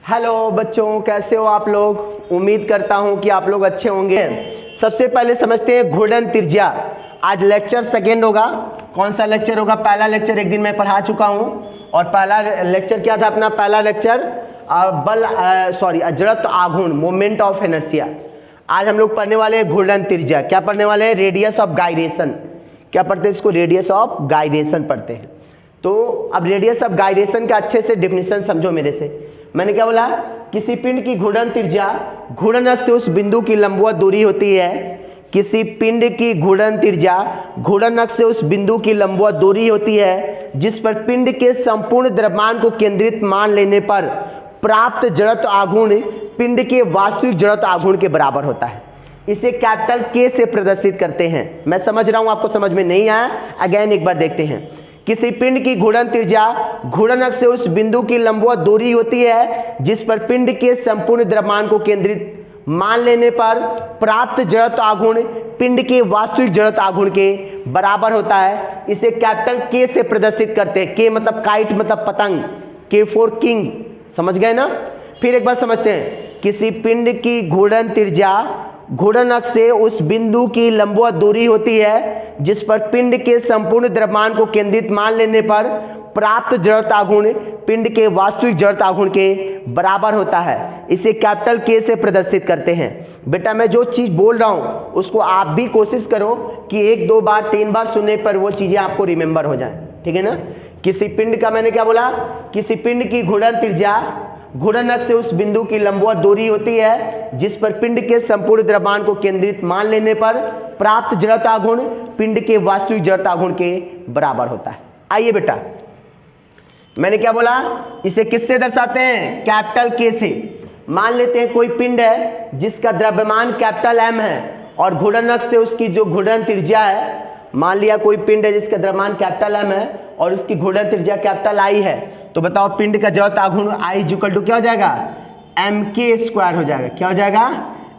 Hello बच्चों, कैसे हो आप लोग। उम्मीद करता हूं कि आप लोग अच्छे होंगे। सबसे पहले समझते हैं घूर्णन त्रिज्या। आज लेक्चर सेकेंड होगा। कौन सा लेक्चर होगा? पहला लेक्चर एक दिन मैं पढ़ा चुका हूं और पहला लेक्चर क्या था अपना? पहला लेक्चर जड़त्व आघूर्ण, मोमेंट ऑफ इनर्शिया। आज हम लोग पढ़ने वाले हैं घूर्णन त्रिज्या। क्या पढ़ने वाले हैं? Radius of gyration. क्या पढ़ते हैं इसको? रेडियस ऑफ गाइरेशन पढ़ते हैं। तो अब रेडियस ऑफ गाइरेशन का अच्छे से डेफिनेशन समझो मेरे से। मैंने क्या बोला? किसी पिंड की घूर्णन त्रिज्या घूर्णन अक्ष से उस बिंदु की लंबवत दूरी होती है। किसी पिंड की घूर्णन त्रिज्या घूर्णन अक्ष से उस बिंदु की लंबवत दूरी होती है जिस पर पिंड के संपूर्ण द्रव्यमान को केंद्रित मान लेने पर प्राप्त जड़त्व आघूर्ण पिंड के वास्तविक जड़त्व आघूर्ण के बराबर होता है। इसे कैपिटल के से प्रदर्शित करते हैं। मैं समझ रहा हूं आपको समझ में नहीं आया, अगेन एक बार देखते हैं। किसी पिंड की घूर्णन त्रिज्या घूर्णन अक्ष से उस बिंदु की लंबवत दूरी होती है जिस पर पिंड के संपूर्ण द्रव्यमान को केंद्रित मान लेने पर प्राप्त जड़त्व आघूर्ण पिंड के वास्तविक जड़त्व आघूर्ण के बराबर होता है। इसे कैपिटल के से प्रदर्शित करते हैं। के मतलब काइट, मतलब पतंग। के फॉर किंग। समझ गए ना? फिर एक बार समझते हैं। किसी पिंड की घूर्णन त्रिज्या घूर्णन अक्ष से उस बिंदु की लंबवत दूरी होती है जिस पर पिंड के संपूर्ण द्रव्यमान को केंद्रित मान लेने पर प्राप्त जड़त्व आघूर्ण पिंड के वास्तविक जड़त्व आघूर्ण के बराबर होता है। इसे कैपिटल के से प्रदर्शित करते हैं। बेटा मैं जो चीज बोल रहा हूं उसको आप भी कोशिश करो कि 1 2 बार 3 बार सुनने पर वो चीजें आपको रिमेंबर हो जाए। ठीक है ना? किसी पिंड का मैंने क्या बोला? किसी पिंड की घूर्णन त्रिज्या घूर्णन अक्ष से उस बिंदु की लंबवत दूरी होती है जिस पर पिंड के संपूर्ण द्रव्यमान को केंद्रित मान लेने पर प्राप्त जड़त्व आघूर्ण पिंड के वास्तविक जड़त्व आघूर्ण के बराबर होता है। आइए बेटा, मैंने क्या बोला? इसे किससे दर्शाते हैं? कैपिटल के से। मान लेते हैं कोई पिंड है जिसका द्रव्यमान कैपिटल एम है और घूर्णन अक्ष से उसकी जो घूर्णन त्रिज्या है, मान लिया कोई पिंड है जिसका द्रव्यमान कैपिटल एम है और उसकी घूर्णन त्रिज्या कैपिटल आई है, तो बताओ पिंड का जड़त्व आघूर्ण आई इक्वल टू क्या हो जाएगा? एम के स्क्वायर हो जाएगा। क्या हो जाएगा?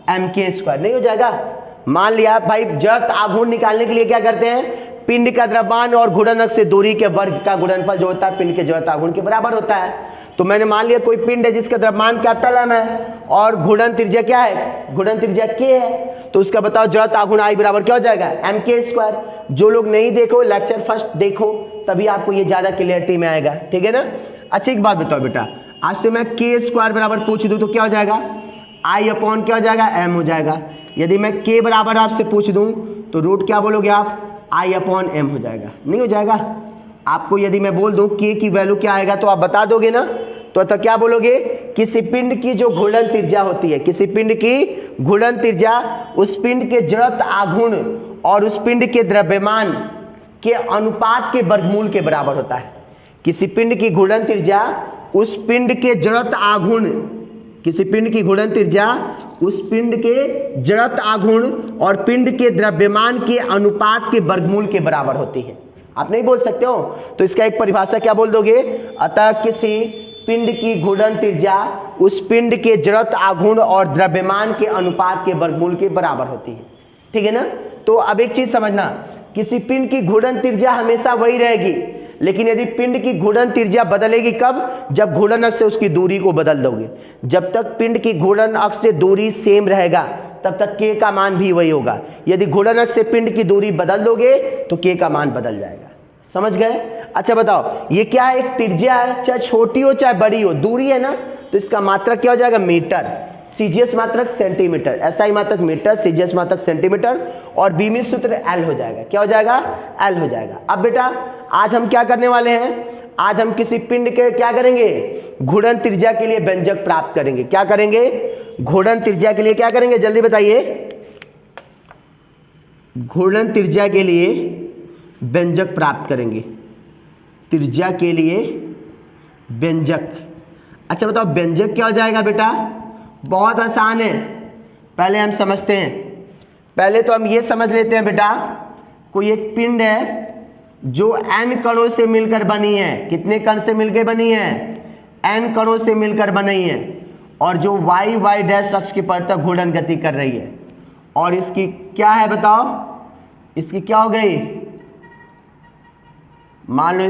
एम के स्क्वायर। नहीं हो जाएगा? मान लिया भाई जड़त्व आघूर्ण निकालने के लिए क्या करते हैं? पिंड का द्रव्यमान और घूर्णन अक्ष से दूरी के वर्ग का गुणनफल जो होता है पिंड के जड़त्व आघूर्ण के बराबर होता है। तो मैंने मान लिया कोई पिंड है जिसका द्रव्यमान कैपिटल एम है और घूर्णन त्रिज्या क्या है? घूर्णन त्रिज्या के है, तो उसका बताओ जड़त्व आघूर्ण आई बराबर क्या हो जाएगा? एम के स्क्वायर। जो लोग नहीं देखो लेक्चर फर्स्ट देखो, तभी आपको ये ज्यादा क्लियरिटी में आएगा। ठीक है ना? अच्छा एक बात बताओ बेटा, आज से मैं के स्क्वायर बराबर पूछ दूं तो क्या हो जाएगा? आई अपॉन क्या हो जाएगा? एम हो जाएगा। यदि मैं के बराबर आपसे पूछ दूं तो रूट क्या बोलोगे आप? आई अपॉन एम हो जाएगा। नहीं हो जाएगा? आपको यदि मैं बोल दूं के की वैल्यू क्या आएगा तो आप बता दोगे ना? तो क्या बोलोगे? किसी पिंड की जो घूर्णन त्रिज्या होती है, किसी पिंड की घूर्णन त्रिज्या उस पिंड के जड़त्व आघूर्ण और उस पिंड के द्रव्यमान के अनुपात के वर्गमूल के बराबर होता है। किसी पिंड की घूर्णन त्रिज्या उस पिंड के जड़त्व आघूर्ण, किसी पिंड की घूर्णन त्रिज्या उस पिंड के जड़त्व आघूर्ण और पिंड के द्रव्यमान के अनुपात के वर्गमूल के बराबर होती है। आप नहीं बोल सकते हो? तो इसका एक परिभाषा क्या बोल दोगे? अतः किसी पिंड की घूर्णन त्रिज्या उस पिंड के जड़त्व आघूर्ण और द्रव्यमान के अनुपात के वर्गमूल के बराबर होती है। ठीक है ना? तो अब एक चीज समझना, किसी पिंड की घूर्णन त्रिज्या हमेशा वही रहेगी, लेकिन यदि पिंड की घूर्णन त्रिज्या बदलेगी कब? जब घूर्णन अक्ष से उसकी दूरी को बदल दोगे। जब तक पिंड की घूर्णन अक्ष से दूरी सेम रहेगा तब तक के का मान भी वही होगा। यदि घूर्णन अक्ष से पिंड की दूरी बदल दोगे तो के का मान बदल जाएगा। समझ गए? अच्छा बताओ, ये क्या है? एक त्रिज्या है, चाहे छोटी हो चाहे बड़ी हो, दूरी है ना, तो इसका मात्रक क्या हो जाएगा? मीटर। सीजीएस मात्रक सेंटीमीटर, एसआई मात्रक मीटर, सीजीएस मात्रक सेंटीमीटर और बीमित सूत्र एल हो जाएगा। क्या हो जाएगा? एल हो जाएगा। अब बेटा आज हम क्या करने वाले हैं? आज हम किसी पिंड के क्या करेंगे? घूर्णन त्रिज्या के लिए व्यंजक प्राप्त करेंगे। क्या करेंगे? घूर्णन त्रिज्या के लिए क्या करेंगे? जल्दी बताइए। घूर्णन त्रिज्या के लिए व्यंजक प्राप्त करेंगे। त्रिज्या के लिए व्यंजक। अच्छा बताओ व्यंजक क्या हो जाएगा बेटा? बहुत आसान है, पहले हम समझते हैं। पहले तो हम ये समझ लेते हैं बेटा, कोई एक पिंड है जो n कणों से मिलकर बनी है। कितने कण से मिलकर बनी है? n कणों से मिलकर बनी है और जो y डैश अक्ष की परत घूर्णन गति कर रही है। और इसकी क्या है बताओ? इसकी क्या हो गई? मान लो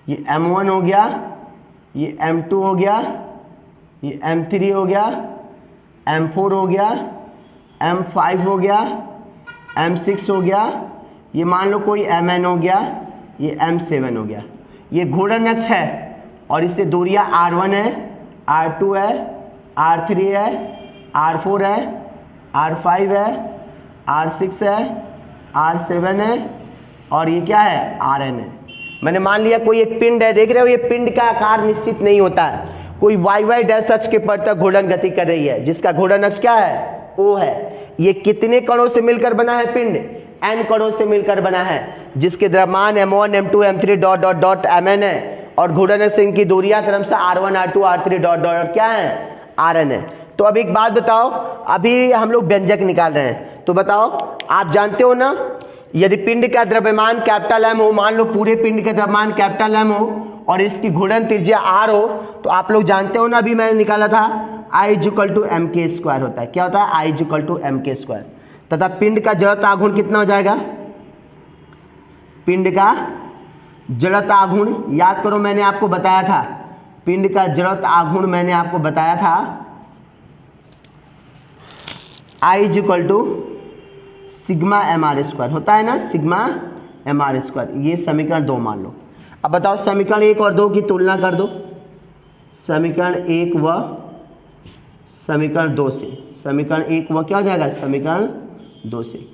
ये M1 हो गया, ये M2 हो गया, ये M3 हो गया, M4 हो गया, M5 हो गया, M6 हो गया, ये मान लो कोई Mn हो गया, ये M7 हो गया। ये घूर्णन अक्ष है और इससे दूरियां R1 है, R2 है, R3 है, R4 है, R5 है, R6 है, R7 है और ये क्या है, Rn है। मैंने मान लिया कोई एक पिंड है, देख रहे हो ये पिंड का आकार निश्चित नहीं होता है, कोई y डैश अक्ष के पर तक घूर्णन गति कर रही है जिसका घूर्णन अक्ष क्या है, O है। ये कितने कणों से मिलकर बना है पिंड, n कणों से मिलकर बना है जिसके द्रव्यमान m1 m2 m3 dot dot dot mn है और घूर्णन अक्ष की दूरियां क्रमशः r1 r2 r3 dot dot क्या है, rn है। तो अब एक बात बताओ, अभी हम लोग व्यंजक निकाल रहे हैं, तो बताओ आप जानते हो ना, यदि पिंड का द्रव्यमान कैपिटल M हो, मान लो पूरे पिंड का द्रव्यमान कैपिटल M हो और इसकी घूर्णन त्रिज्या r हो, तो आप लोग जानते हो ना, अभी मैंने निकाला था I इक्वल टू एम के स्क्वायर होता है। क्या होता है, I इक्वल टू एम के स्क्वायर। तथा पिंड का जड़त्व आघूर्ण कितना हो जाएगा, पिंड का जड़त्व आघूर्ण याद करो, मैंने आपको बताया था, पिंड का जड़त्व आघूर्ण मैंने आपको बताया था I equal to sigma M R square होता है ना, सिग्मा एम आर स्क्वायर। ये समीकरण 2 मान लो। अब बताओ समीकरण 1 और 2 की तुलना कर दो, समीकरण 1 व समीकरण 2 से। समीकरण 1 व क्या हो जाएगा, समीकरण 2 से।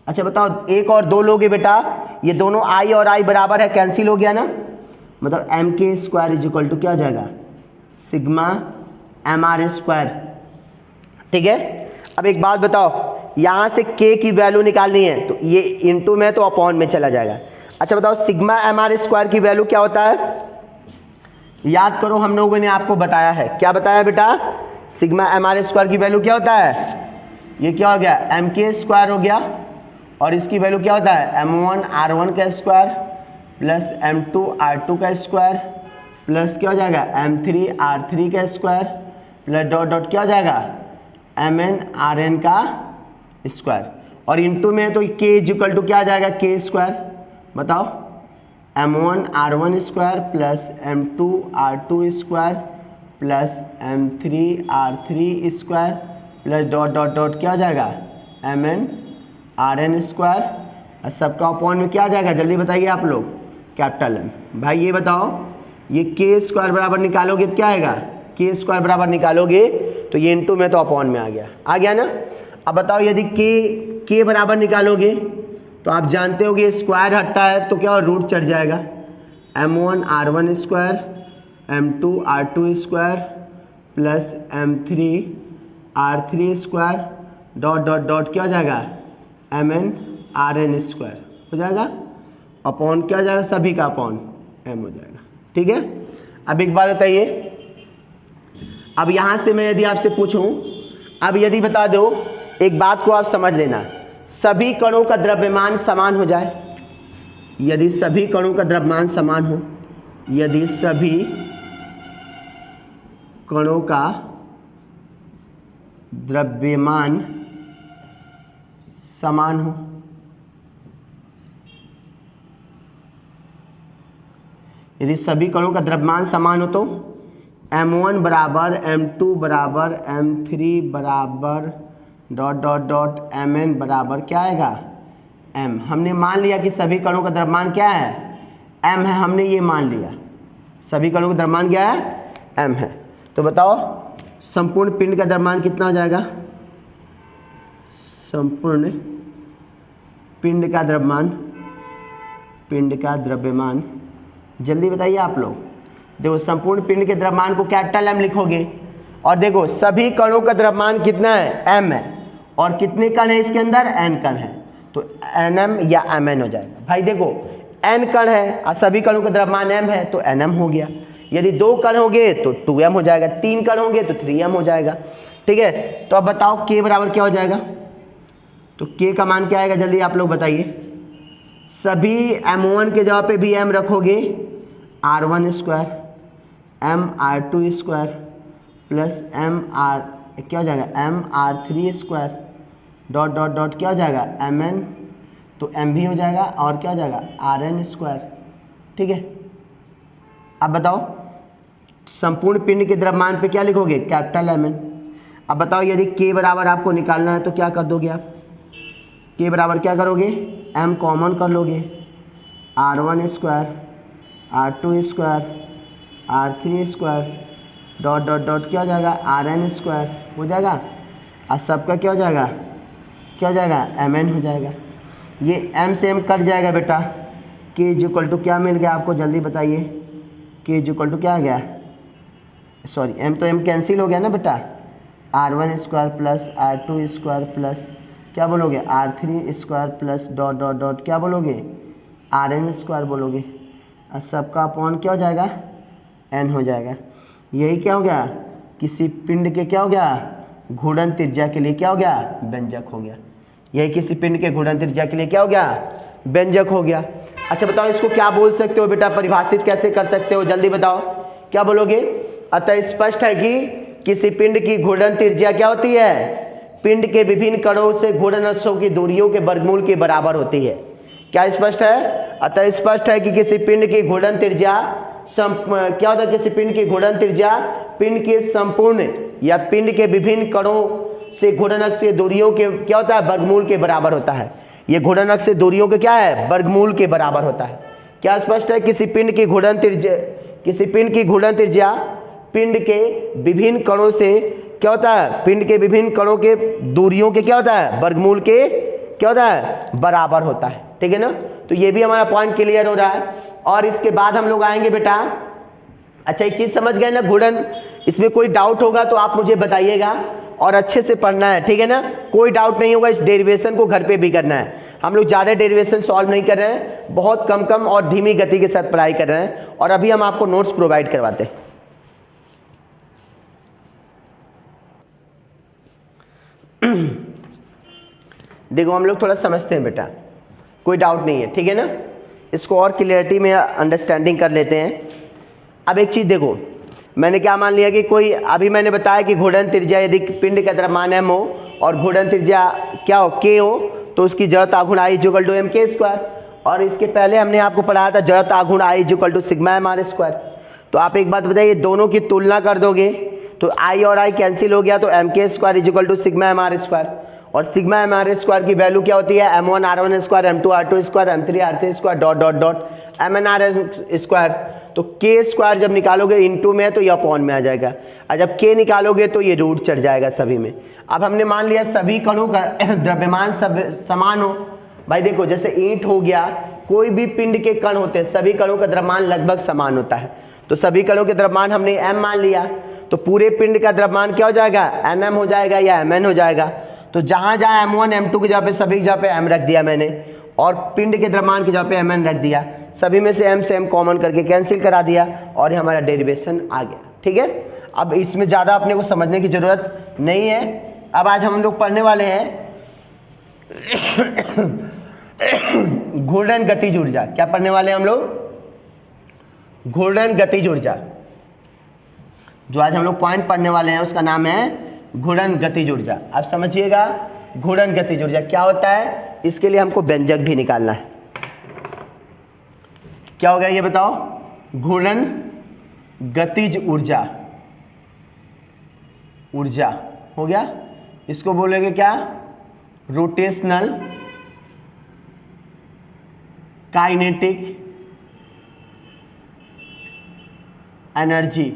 अच्छा बताओ 1 और 2 लोगे बेटा, ये दोनों i और i बराबर है, कैंसिल हो गया ना, मतलब एम के स्क्वायर इज इक्वल टू क्या हो जाएगा, सिग्मा एम आर स्क्वायर। ठीक है। अब एक बात बताओ, यहाँ से k की वैल्यू निकालनी है तो ये इंटू में तो अपॉन में चला जाएगा। अच्छा बताओ सिग्मा एम आर स्क्वायर की वैल्यू क्या होता है, याद करो हम लोगों ने आपको बताया है, क्या बताया बेटा, सिग्मा एम आर स्क्वायर की वैल्यू क्या होता है, ये क्या हो गया, एम के स्क्वायर हो गया और इसकी वैल्यू क्या होता है, m1 r1 का स्क्वायर प्लस m2 r2 का स्क्वायर प्लस क्या हो जाएगा, m3 r3 का स्क्वायर प्लस डॉट डॉट क्या हो जाएगा, mn rn का स्क्वायर और इंटू में तो k इक्वल टू क्या आ जाएगा, k स्क्वायर। बताओ m1 r1 square plus m2 r2 square plus m3 r3 square plus dot dot dot क्या आ जाएगा, mn rn स्क्वायर और सबका अपॉन में क्या आ जाएगा, जल्दी बताइए आप लोग, कैपिटल M। भाई ये बताओ, ये k स्क्वायर बराबर निकालोगे तो क्या आएगा, k स्क्वायर बराबर निकालोगे तो ये इंटू में तो अपॉन में आ गया ना। अब बताओ यदि k बराबर निकालोगे तो आप जानते हो कि स्क्वायर हटता है तो क्या, रूट चढ़ जाएगा, m1 r1 square m2 r2 square plus m3 r3 square dot dot dot क्या हो जाएगा, mn rn स्क्वायर हो जाएगा, अपॉन क्या हो जाएगा, सभी का अपॉन m हो जाएगा। ठीक है। अब एक बात बताइए, अब यहाँ से मैं यदि आपसे पूछूं, अब यदि बता दो, एक बात को आप समझ लेना, सभी कणों का द्रव्यमान समान हो जाए, यदि सभी कणों का द्रव्यमान समान हो, यदि सभी कणों का द्रव्यमान समान हो, यदि सभी कणों का द्रव्यमान समान हो तो m1 बराबर m2 बराबर m3 बराबर डॉट डॉट डॉट mn बराबर क्या आएगा, m। हमने मान लिया कि सभी कणों का द्रव्यमान क्या है, m है, हमने ये मान लिया सभी कणों का द्रव्यमान क्या है, m है। तो बताओ संपूर्ण पिंड का द्रव्यमान कितना हो जाएगा, संपूर्ण पिंड का द्रव्यमान जल्दी बताइए आप लोग। देखो संपूर्ण पिंड के द्रव्यमान को कैपिटल M लिखोगे और देखो सभी कणों का द्रव्यमान कितना है, m है और कितने कण है इसके अंदर, n कण है, तो nm या mn हो जाएगा। भाई देखो n कण है और सभी कणों का द्रव्यमान m है तो nm हो गया, यदि 2 कण होंगे तो 2m हो जाएगा, 3 कण होंगे तो 3m हो जाएगा। ठीक है। तो अब बताओ k बराबर क्या हो जाएगा, तो k का मान क्या आएगा, जल्दी आप लोग बताइए। सभी m1 के जगह पे भी m रखोगे, r1 square m r2 square plus m r क्या हो जाएगा, m r3 square dot dot dot क्या हो जाएगा, mn तो m भी हो जाएगा और क्या हो जाएगा, rn स्क्वायर। ठीक है। अब बताओ संपूर्ण पिंड के द्रव्यमान पे क्या लिखोगे, कैपिटल Mn। अब बताओ यदि k बराबर आपको निकालना है तो क्या कर दोगे आप, k बराबर क्या करोगे, m कॉमन कर लोगे, r1 square r2 square r3 square dot dot dot क्या हो जाएगा, rn स्क्वायर हो जाएगा, और सबका क्या हो जाएगा, क्या हो जाएगा, mn हो जाएगा। ये m से m कट जाएगा बेटा, k इक्वल टू क्या मिल गया आपको, जल्दी बताइए, k इक्वल टू क्या आ गया, सॉरी m तो m कैंसिल हो गया ना बेटा, r1 square plus r2 square plus क्या बोलोगे, r3 square plus dot dot dot क्या बोलोगे, rn स्क्वायर बोलोगे, और सबका अपॉन क्या हो जाएगा, n हो जाएगा। यही क्या हो गया, किसी पिंड के क्या हो गया, घूर्णन त्रिज्या के लिए क्या हो गया, व्यंजक हो गया। यही किसी पिंड के घूर्णन त्रिज्या के लिए क्या हो गया, व्यंजक हो गया। अच्छा बताओ इसको क्या बोल सकते हो बेटा, परिभाषित कैसे कर सकते हो, जल्दी बताओ क्या बोलोगे। अतः स्पष्ट है कि किसी पिंड की घूर्णन त्रिज्या क्या होती है, पिंड के विभिन्न कणों से घूर्णन अक्षों की दूरियों के वर्गमूल के बराबर होती है। क्या स्पष्ट है, अतः स्पष्ट है कि किसी पिंड की घूर्णन त्रिज्या क्या होता है, किसी पिंड की घूर्णन त्रिज्या पिंड के संपूर्ण या पिंड के विभिन्न कणों से घूर्णन अक्ष से दूरियों के क्या होता है, वर्गमूल के बराबर होता है। ये घूर्णन अक्ष से दूरियों के क्या है, वर्गमूल के बराबर होता है। क्या स्पष्ट है, किसी पिंड की घूर्णन त्रिज्या पिंड के विभिन्न कणों से क्या होता है, पिंड के विभिन्न कणों के दूरियों के क्या होता है, वर्गमूल के क्या होता है, बराबर होता है। ठीक है ना, तो ये भी हमारा पॉइंट क्लियर हो रहा है। और इसके बाद हम लोग आएंगे बेटा, अच्छा एक चीज समझ गए ना घूर्णन, इसमें कोई डाउट होगा तो आप मुझे बताइएगा और अच्छे से पढ़ना है, ठीक है ना, कोई डाउट नहीं होगा। इस डेरिवेशन को घर पे भी करना है, हम लोग ज़्यादा डेरिवेशन सॉल्व नहीं कर रहे हैं, बहुत कम कम और धीमी गति के साथ पढ़ाई कर रहे हैं, और अभी हम आपको नोट्स प्रोवाइड करवाते हैं। देखो हम लोग थोड़ा समझते हैं बेटा, कोई डाउट नहीं है, ठीक है ना, इसको और क्लियरिटी में अंडरस्टैंडिंग कर लेते हैं। अब एक चीज़ देखो, मैंने क्या मान लिया कि कोई, अभी मैंने बताया कि घूर्णन त्रिज्या यदि पिंड का द्रव्यमान m हो और घूर्णन त्रिज्या क्या हो, k हो, तो उसकी जड़त्व आघूर्ण I equal to mk square. और इसके पहले हमने आपको पढ़ाया था जड़त्व आघूर्ण I equal to sigma mr square. तो आप एक बात बताइए, दोनों की तुलना कर दोगे तो I और I कैंसिल हो गया, तो mk square equal to sigma mr square. और सिग्मा mr स्क्वायर की वैल्यू क्या होती है, m1 r1 square, m2 r2 square, m3 r3 square dot dot dot mn r square. तो k स्क्वायर जब निकालोगे इनटू में तो ये अपॉन में आ जाएगा, और जब k निकालोगे तो ये रूट चढ़ जाएगा सभी में। अब हमने मान लिया सभी कणों का द्रव्यमान सब समान हो। भाई देखो जैसे ईंट हो गया, कोई भी पिंड के कण होते हैं, सभी कणों का द्रव्यमान लगभग समान होता है, तो सभी कणों के द्रव्यमान हमने m मान लिया, तो पूरे पिंड का द्रव्यमान क्या हो जाएगा, nm हो जाएगा या mn हो जाएगा। तो जहाँ जहाँ m1 m2 की जगह पे सभी की जगह पे m रख दिया मैंने, और पिंड के द्रव्यमान की जगह पे mn रख दिया, सभी में से m कॉमन करके कैंसिल करा दिया, और ये हमारा डेरिवेशन आ गया। ठीक है, अब इसमें ज़्यादा अपने को समझने की ज़रूरत नहीं है। अब आज हम लोग पढ़ने वाले हैं घूर्णन गतिज ऊर्जा। क्या पढ़ने वाले हैं हम लोग, घूर्णन गतिज ऊर्जा। जो आज हम लोग पॉइंट पढ़ने वाले हैं उसका नाम है घूर्णन गतिज ऊर्जा। अब समझिएगा घूर्णन गतिज ऊर्जा क्या होता है, इसके लिए हमको व्यंजक भी निकालना है। क्या हो गया ये बताओ, घूर्णन गतिज ऊर्जा, ऊर्जा हो गया, इसको बोलेंगे क्या, रोटेशनल काइनेटिक एनर्जी।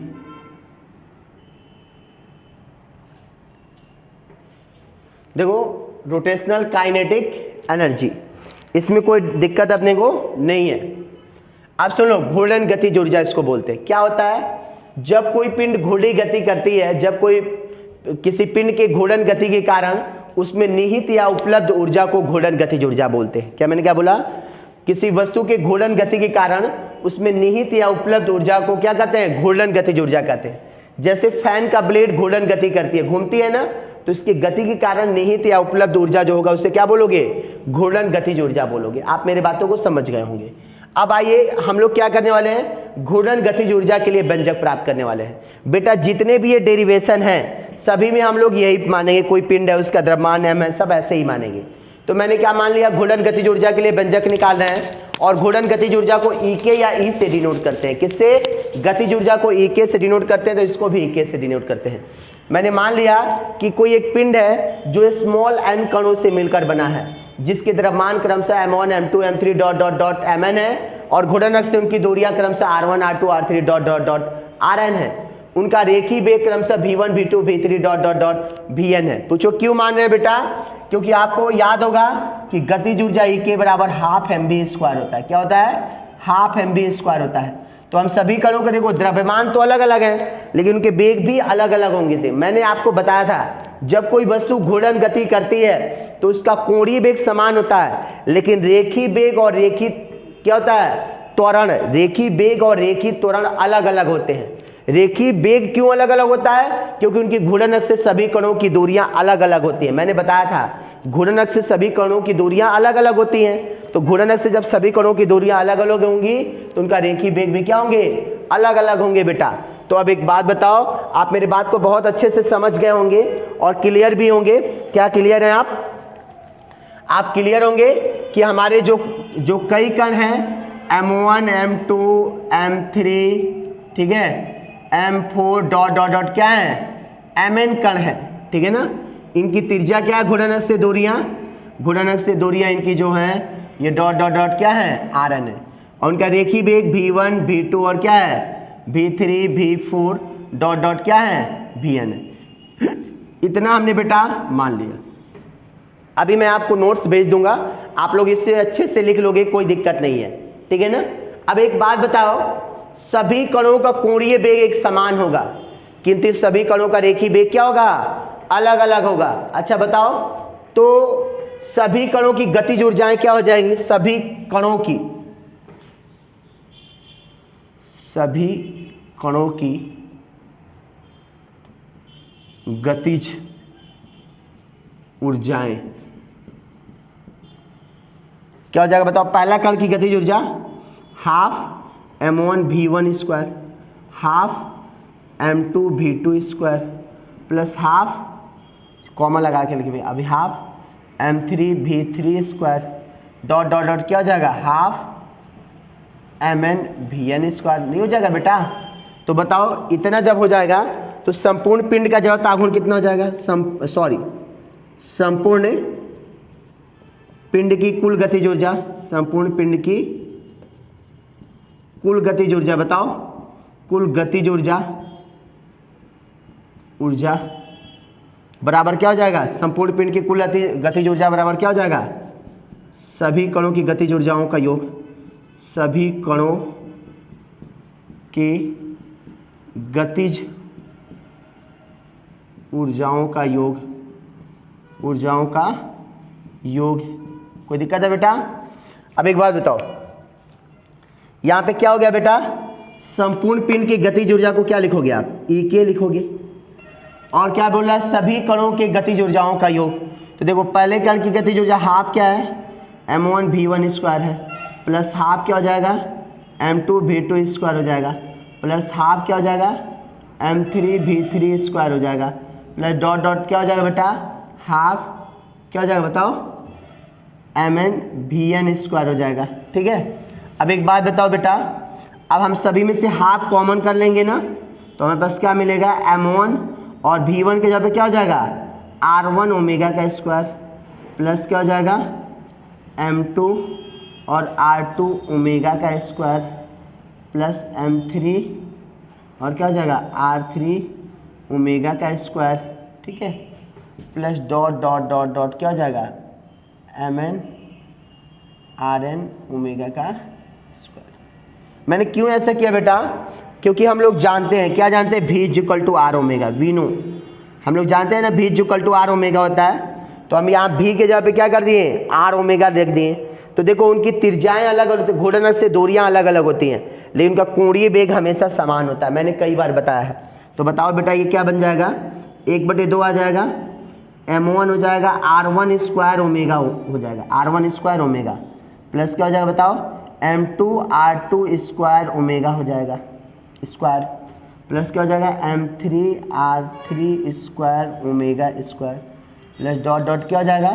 देखो रोटेशनल काइनेटिक एनर्जी, इसमें कोई दिक्कत अपने को नहीं है। अब सुनो, घूर्णन गतिज ऊर्जा इसको बोलते हैं। क्या होता है, जब कोई पिंड घूर्णी गति करती है, जब कोई किसी पिंड के घूर्णन गति के कारण उसमें निहित या उपलब्ध ऊर्जा को घूर्णन गतिज ऊर्जा बोलते हैं। क्या मैंने क्या बोला, किसी वस्तु के घूर्णन गति के कारण उसमें निहित या उपलब्ध ऊर्जा को क्या कहते हैं, घूर्णन गतिज ऊर्जा कहते हैं। जैसे फैन का ब्लेड घूर्णन गति करती है, घूमती है ना, तो इसकी गति के कारण निहित या उपलब्ध ऊर्जा जो होगा उसे क्या बोलोगे, घूर्णन गतिज ऊर्जा बोलोगे। आप मेरे बातों को समझ गए होंगे। अब आइए हम लोग क्या करने वाले हैं, घूर्णन गतिज ऊर्जा के लिए व्यंजक प्राप्त करने वाले हैं। बेटा जितने भी ये डेरिवेशन हैं सभी में हम लोग यही मानेंगे, कोई पिंड है उसका द्रव्यमान m है, सब ऐसे ही मानेंगे। तो मैंने क्या मान लिया, घूर्णन गतिज ऊर्जा के लिए व्यंजक निकाल रहे हैं, और घूर्णन गतिज ऊर्जा को E के या E से डिनोट करते हैं। किससे, गतिज ऊर्जा को EK से डिनोट करते हैं तो इसको भी EK से डिनोट करते हैं। मैंने मान लिया कि कोई एक पिंड है जो स्मॉल n कणों से मिलकर बना है, जिसके द्रव्यमान क्रमशः m1 m2 m3 dot dot dot mn है और घूर्णन अक्ष से उनकी दूरियां क्रमशः r1 r2 r3 dot dot dot rn है। उनका रेखीय वेग क्रमशः v1 v2 v3 dot dot dot vn है। पूछो क्यों मान रहे हैं बेटा? क्योंकि आपको याद होगा कि गतिज ऊर्जा EK बराबर हाफ mv² होता है। क्या होता है? हाफ mv² होता है। तो हम सभी कणों का देखो द्रव्यमान तो अलग अलग है लेकिन उनके वेग भी अलग अलग होंगे थे। मैंने आपको बताया था जब कोई वस्तु घूर्णन गति करती है तो उसका कोणीय वेग समान होता है, लेकिन रेखीय वेग और रेखीय क्या होता है? त्वरण। रेखीय वेग और रेखीय त्वरण अलग अलग होते हैं। रेखीय वेग क्यों अलग अलग होता है? क्योंकि उनकी घूर्णन अक्ष से सभी कणों की दूरियां अलग अलग होती हैं। मैंने बताया था घूर्णन अक्ष से सभी कणों की दूरियां अलग अलग होती हैं, तो घूर्णन अक्ष से जब सभी कणों की दूरियां अलग अलग होंगी तो उनका रेखीय वेग भी क्या होंगे? अलग अलग होंगे बेटा। तो अब एक बात बताओ, आप मेरी बात को बहुत अच्छे से समझ गए होंगे और क्लियर भी होंगे। क्या क्लियर है आप क्लियर होंगे कि हमारे जो कई कण हैं m1 m2 m3 ठीक है m4 डॉट डॉट डॉट क्या है? mn कण है, ठीक है ना। इनकी त्रिज्या क्या है? घूर्णन अक्ष से दूरियां इनकी जो है ये डॉट डॉट डॉट क्या है? rn है। और उनका रेखीय वेग v1 v2 और क्या है? v3 v4 डॉट डॉट क्या है? vn है। इतना हमने बेटा मान लिया। अभी मैं आपको नोट्स भेज दूंगा, आप लोग इससे अच्छे से लिख लोगे, कोई दिक्कत नहीं है, ठीक है ना। अब एक बात बताओ, सभी कणों का कोणीय वेग एक समान होगा किंतु सभी कणों का रेखीय वेग क्या होगा? अलग अलग होगा। अच्छा बताओ, तो सभी कणों की गतिज ऊर्जाएं क्या हो जाएंगी? सभी कणों की गतिज ऊर्जाएं क्या हो जाएगा बताओ? पहला कण की गतिज ऊर्जा half m1 v1 square half m2 v2 square plus half comma लगा के लिखिए अभी half m3 v3 square dot dot dot क्या हो जाएगा? Half mn vn square. नहीं हो जाएगा बेटा? तो बताओ इतना जब हो जाएगा तो संपूर्ण पिंड का जड़त्व आघूर्ण कितना हो जाएगा? संपूर्ण पिंड की कुल गतिज ऊर्जा, संपूर्ण पिंड की कुल गतिज ऊर्जा बताओ, कुल गतिज ऊर्जा बराबर क्या हो जाएगा? संपूर्ण पिंड की कुल गतिज ऊर्जा बराबर क्या हो जाएगा? सभी कणों की गतिज ऊर्जाओं का योग, सभी कणों की गतिज ऊर्जाओं का योग। कोई दिक्कत है बेटा? अब एक बात बताओ, यहां पे क्या हो गया बेटा? संपूर्ण पिंड की गतिज ऊर्जा को क्या लिखोगे आप? EK लिखोगे। और क्या बोल रहा है? सभी कणों के गतिज ऊर्जाओं का योग। तो देखो पहले कण की गतिज ऊर्जा हाफ क्या है? m1 v1 स्क्वायर है प्लस हाफ क्या हो जाएगा? m2 v2 स्क्वायर हो जाएगा प्लस हाफ क्या हो जाएगा? m3 v3 स्क्वायर हो जाएगा प्लस डॉट डॉट क्या हो जाएगा बेटा? हाफ क्या हो जाएगा बताओ? mn vn स्क्वायर हो जाएगा, ठीक है। अब एक बात बताओ बेटा, अब हम सभी में से हाफ कॉमन कर लेंगे ना, तो हमें पास क्या मिलेगा? m1 और v1 के जगह पे क्या हो जाएगा? r1 ओमेगा का स्क्वायर प्लस क्या हो जाएगा? m2 और r2 ओमेगा का स्क्वायर प्लस m3 और क्या हो जाएगा? r3 ओमेगा का स्क्वायर, ठीक है, plus dot dot dot dot क्या हो जाएगा? mn rn ओमेगा का स्क्वायर। मैंने क्यों ऐसा किया बेटा? क्योंकि हम लोग जानते हैं, क्या जानते हैं? v equal to R omega, we know. हम लोग जानते हैं ना v equal to R omega होता है, तो हम यहाँ v के जगह पे क्या कर दिए? आर ओमेगा देख दिए। तो देखो उनकी त्रिज्याएं अलग होती है, घूर्णन से दूरियां अलग अलग होती हैं, लेकिन उनका कोणीय वेग हमेशा समान होता है। मैंने कई बार बताया है। तो बताओ बेटा ये क्या बन जाएगा? 1/2 आ जाएगा, m1 हो जाएगा r1 स्क्वायर ओमेगा हो जाएगा, r1 स्क्वायर ओमेगा प्लस क्या हो जाएगा बताओ? m2 r2 स्क्वायर ओमेगा हो जाएगा स्क्वायर प्लस क्या हो जाएगा? m3 r3 square omega square plus dot dot क्या हो जाएगा?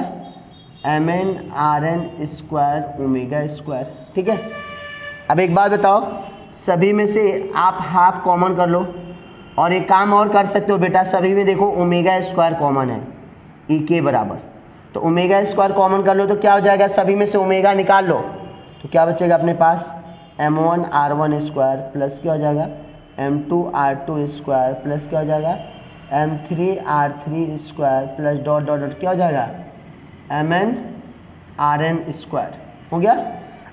mn rn square omega square, ठीक है। अब एक बात बताओ, सभी में से आप हाफ कॉमन कर लो, और एक काम और कर सकते हो बेटा, सभी में देखो ओमेगा स्क्वायर कॉमन है ई के बराबर, तो ओमेगा स्क्वायर कॉमन कर लो तो क्या हो जाएगा, सभी में से ओमेगा निकाल लो तो क्या बचेगा अपने पास m1 r1 स्क्वायर प्लस क्या हो जाएगा m2 r2 स्क्वायर प्लस क्या हो जाएगा m3 r3 square plus dot dot dot क्या हो जाएगा mn rn स्क्वायर हो गया।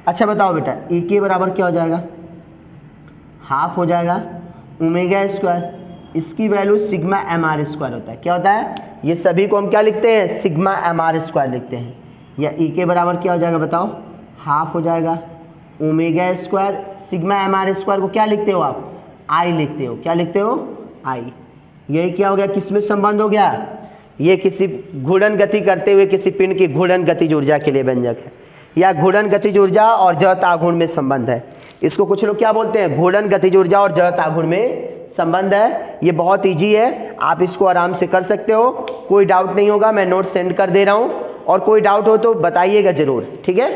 अच्छा बताओ बेटा ई के बराबर क्या हो जाएगा, हाफ हो जाएगा ओमेगा स्क्वायर, इसकी value sigma M R square होता है। क्या होता है, ये सभी को हम क्या लिखते हैं, सिग्मा एम आर स्क्वायर लिखते हैं। या ई के बराबर क्या हो जाएगा बताओ, हाफ हो जाएगा omega square, sigma M R square को क्या लिखते हो आप, आई लिखते हो। क्या लिखते हो, आई। यही क्या हो गया, किसमें संबंध हो गया, ये किसी घूर्णन गति करते हुए किसी पिंड की घूर्णन गतिज ऊर्जा के लिए व्यंजक है, या घूर्णन गतिज ऊर्जा और जड़त्व आघूर्ण में संबंध है। इसको कुछ लोग क्या बोलते हैं, घूर्णन गतिज ऊर्जा और जड़त्व आघूर्ण में संबंध है। ये बहुत इजी है, आप इसको आराम से कर सकते हो, कोई डाउट नहीं होगा। मैं नोट सेंड कर दे रहा हूँ, और कोई डाउट हो तो बताइएगा ज़रूर, ठीक है।